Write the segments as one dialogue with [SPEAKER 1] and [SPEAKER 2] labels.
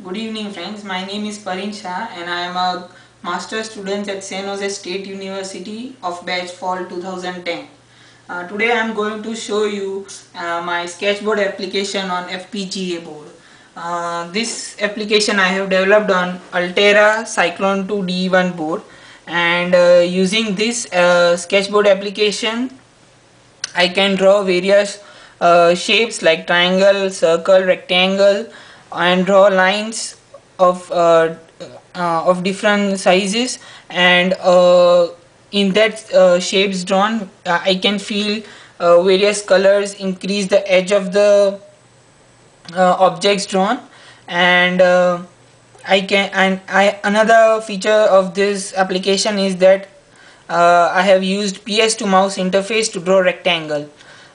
[SPEAKER 1] Good evening friends, my name is Parin Shah and I am a master student at San Jose State University of batch fall 2010. Today I am going to show you my sketchboard application on FPGA board. This application I have developed on Altera Cyclone 2 D1 board, and using this sketchboard application I can draw various shapes like triangle, circle, rectangle, and draw lines of different sizes. And in that shapes drawn, I can fill various colors, increase the edge of the objects drawn, and another feature of this application is that I have used PS to mouse interface to draw rectangle.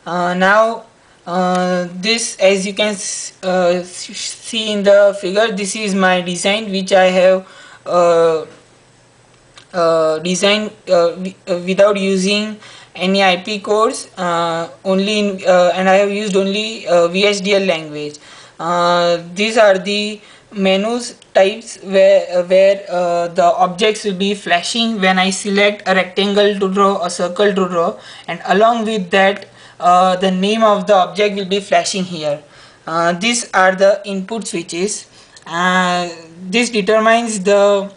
[SPEAKER 1] Now this, as you can see in the figure, this is my design which I have designed without using any IP cores, only in, and I have used only VHDL language. These are the menus types where the objects will be flashing when I select a rectangle to draw, a circle to draw, and along with that the name of the object will be flashing here. These are the input switches. This determines the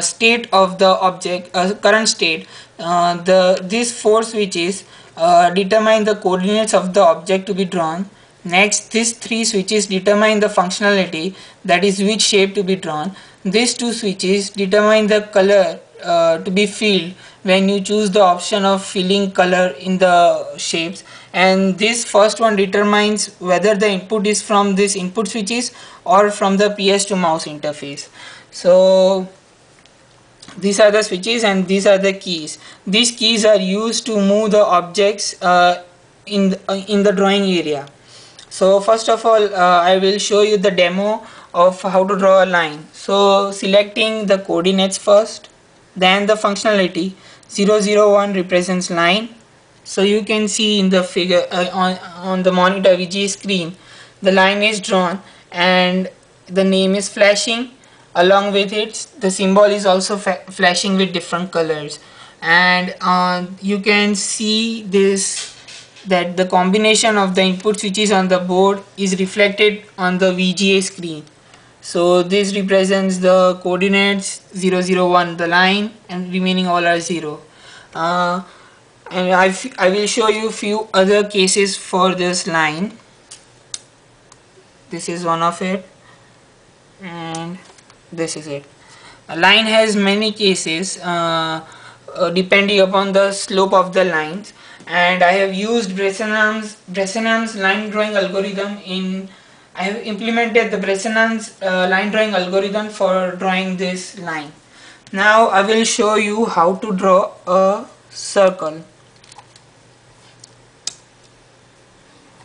[SPEAKER 1] state of the object, current state. These four switches determine the coordinates of the object to be drawn. Next, these three switches determine the functionality, that is which shape to be drawn. These two switches determine the color to be filled when you choose the option of filling color in the shapes, and this first one determines whether the input is from this input switches or from the PS to mouse interface. So these are the switches and these are the keys. These keys are used to move the objects in the drawing area. So first of all, I will show you the demo of how to draw a line. So selecting the coordinates first, then the functionality. 001 represents line. So you can see in the figure on the monitor VGA screen, the line is drawn and the name is flashing. Along with it, the symbol is also flashing with different colors, and you can see this, that the combination of the input switches on the board is reflected on the VGA screen. So this represents the coordinates 001, the line, and remaining all are 0. And I will show you few other cases for this line. This is one of it, and this is it. A line has many cases depending upon the slope of the lines, and I have used Bressenham's line drawing algorithm in I have implemented the Bressenham's line drawing algorithm for drawing this line. Now I will show you how to draw a circle.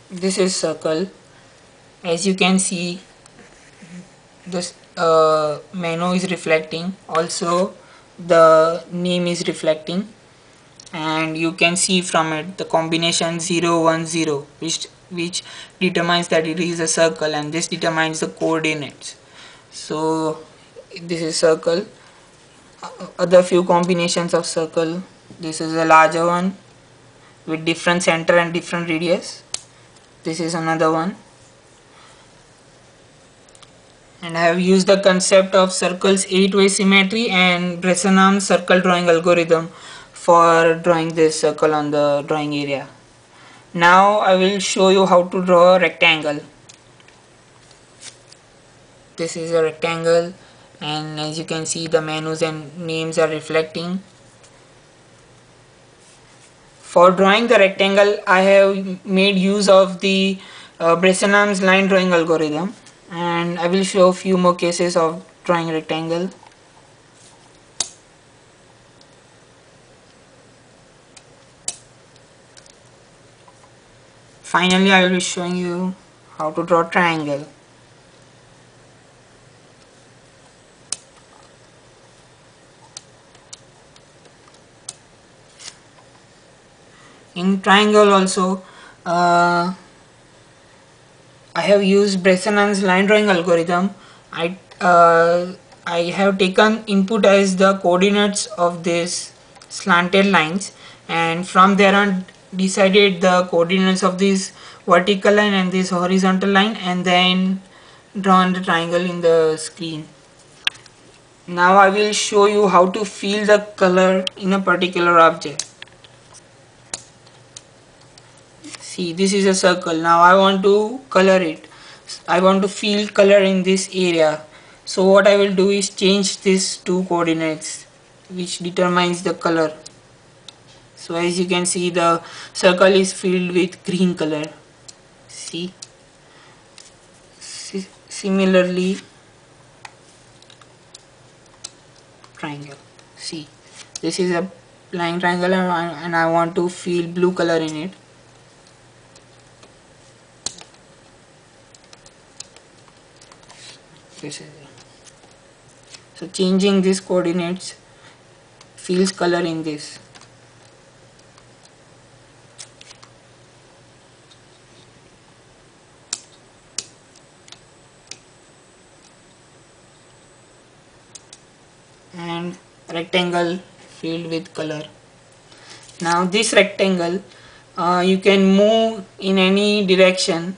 [SPEAKER 1] This is circle. As you can see, this menu is reflecting, also the name is reflecting, and you can see from it the combination 010, which determines that it is a circle, and this determines the coordinates. So this is circle. Other few combinations of circle. This is a larger one with different center and different radius. This is another one, and I have used the concept of circles 8-way symmetry and Bressenham's circle drawing algorithm for drawing this circle on the drawing area. Now I will show you how to draw a rectangle. This is a rectangle, and as you can see, the menus and names are reflecting. For drawing the rectangle, I have made use of the Bressenham's line drawing algorithm, and I will show a few more cases of drawing rectangle. Finally, I will be showing you how to draw triangle. In triangle also, I have used Bresson's line drawing algorithm. I have taken input as the coordinates of this slanted lines, and from there on decided the coordinates of this vertical line and this horizontal line, and then drawn the triangle in the screen. Now I will show you how to fill the color in a particular object. See, this is a circle. Now I want to color it. I want to fill color in this area. So what I will do is change these two coordinates which determines the color. So as you can see, the circle is filled with green color. See, similarly triangle. See, this is a line triangle, and I want to fill blue color in it. This is it. So changing these coordinates fills color in this. And rectangle filled with color. Now this rectangle you can move in any direction,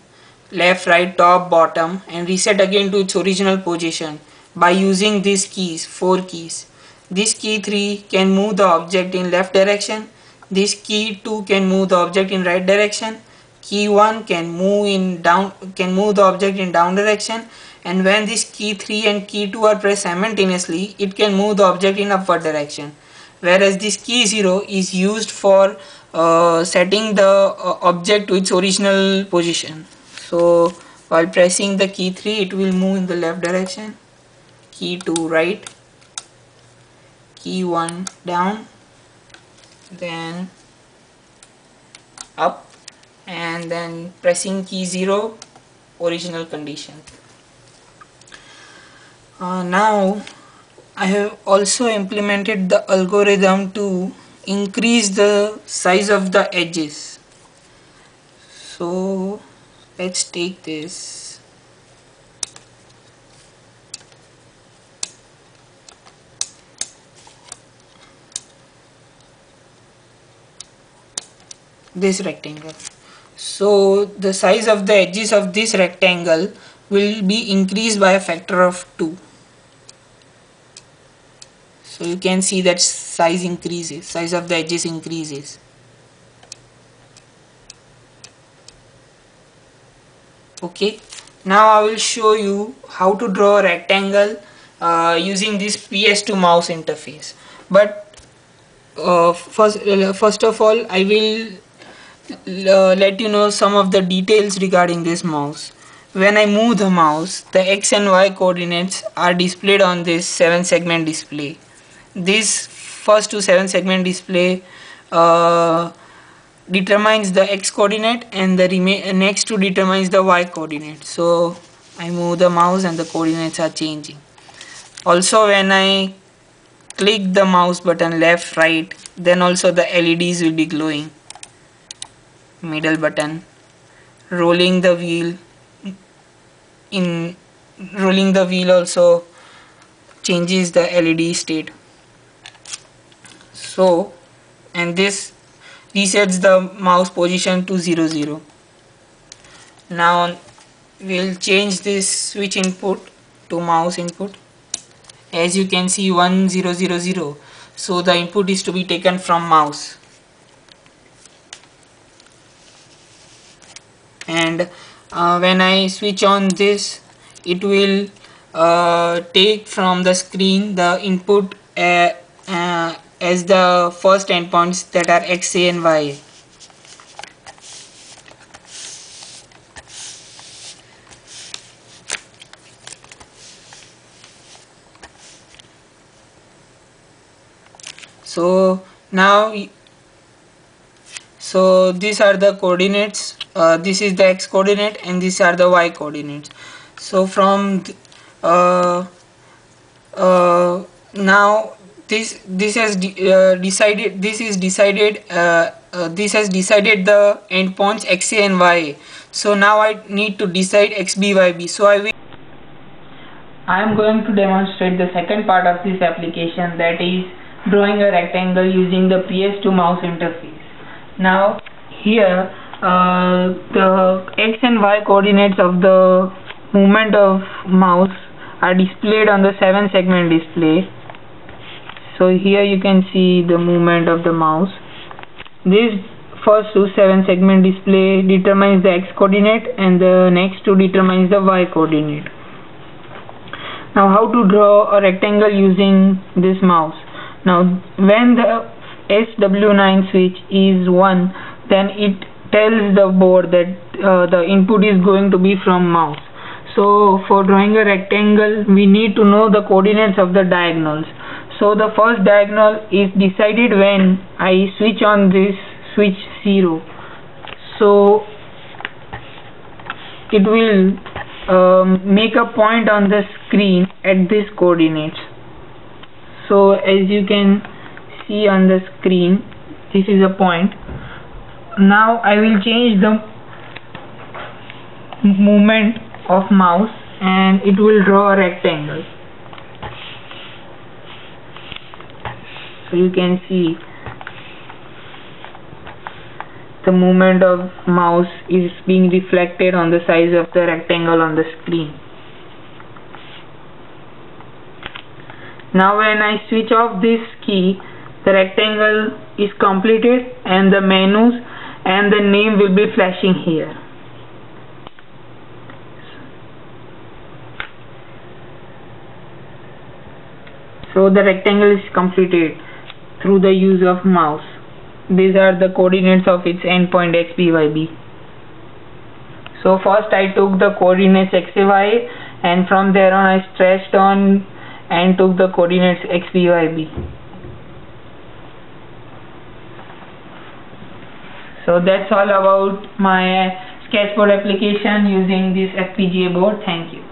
[SPEAKER 1] left, right, top, bottom, and reset again to its original position by using these keys, 4 keys. This key 3 can move the object in left direction. This key 2 can move the object in right direction. Key 1 can move the object in down direction, and when this key 3 and key 2 are pressed simultaneously, it can move the object in upward direction. Whereas this key 0 is used for setting the object to its original position. So while pressing the key 3, it will move in the left direction, key 2 right, key 1 down, then up, and then pressing key 0, original condition. Now I have also implemented the algorithm to increase the size of the edges. So let's take this. This rectangle. So the size of the edges of this rectangle will be increased by a factor of 2. So you can see that size of the edges increases. Okay, now I will show you how to draw a rectangle using this PS2 mouse interface. But first of all, I will let you know some of the details regarding this mouse. When I move the mouse, the X and Y coordinates are displayed on this 7-segment display. This first to 7-segment display determines the X coordinate, and the next to determines the Y coordinate. So I move the mouse and the coordinates are changing. Also, when I click the mouse button left, right, then also the LEDs will be glowing. Middle button, rolling the wheel also changes the LED state. So, and this resets the mouse position to 0 0. Now we'll change this switch input to mouse input. As you can see, 1 0 0 0. So the input is to be taken from mouse. And when I switch on this, it will take from the screen the input as the first endpoints, that are XA and YA. So now, so these are the coordinates. This is the X coordinate and these are the Y coordinates. So from now this has decided the endpoints XA and YA. So now I need to decide XBYB. So I am going to demonstrate the second part of this application, that is drawing a rectangle using the PS2 mouse interface. Now here the X and Y coordinates of the movement of mouse are displayed on the 7-segment display. So here you can see the movement of the mouse. This first 7-segment display determines the X coordinate and the next 2 determines the Y coordinate. Now how to draw a rectangle using this mouse? Now when the SW9 switch is 1, then it tells the board that the input is going to be from mouse. So for drawing a rectangle we need to know the coordinates of the diagonals. So the first diagonal is decided when I switch on this switch 0. So it will make a point on the screen at this coordinates. So as you can see on the screen, this is a point. Now I will change the movement of mouse and it will draw a rectangle. So you can see the movement of mouse is being reflected on the size of the rectangle on the screen. Now when I switch off this key, the rectangle is completed and the menus and the name will be flashing here. So the rectangle is completed through the use of mouse. These are the coordinates of its endpoint XBYB. So first I took the coordinates XY and from there on I stretched on and took the coordinates XBYB. So that's all about my sketchboard application using this FPGA board. Thank you.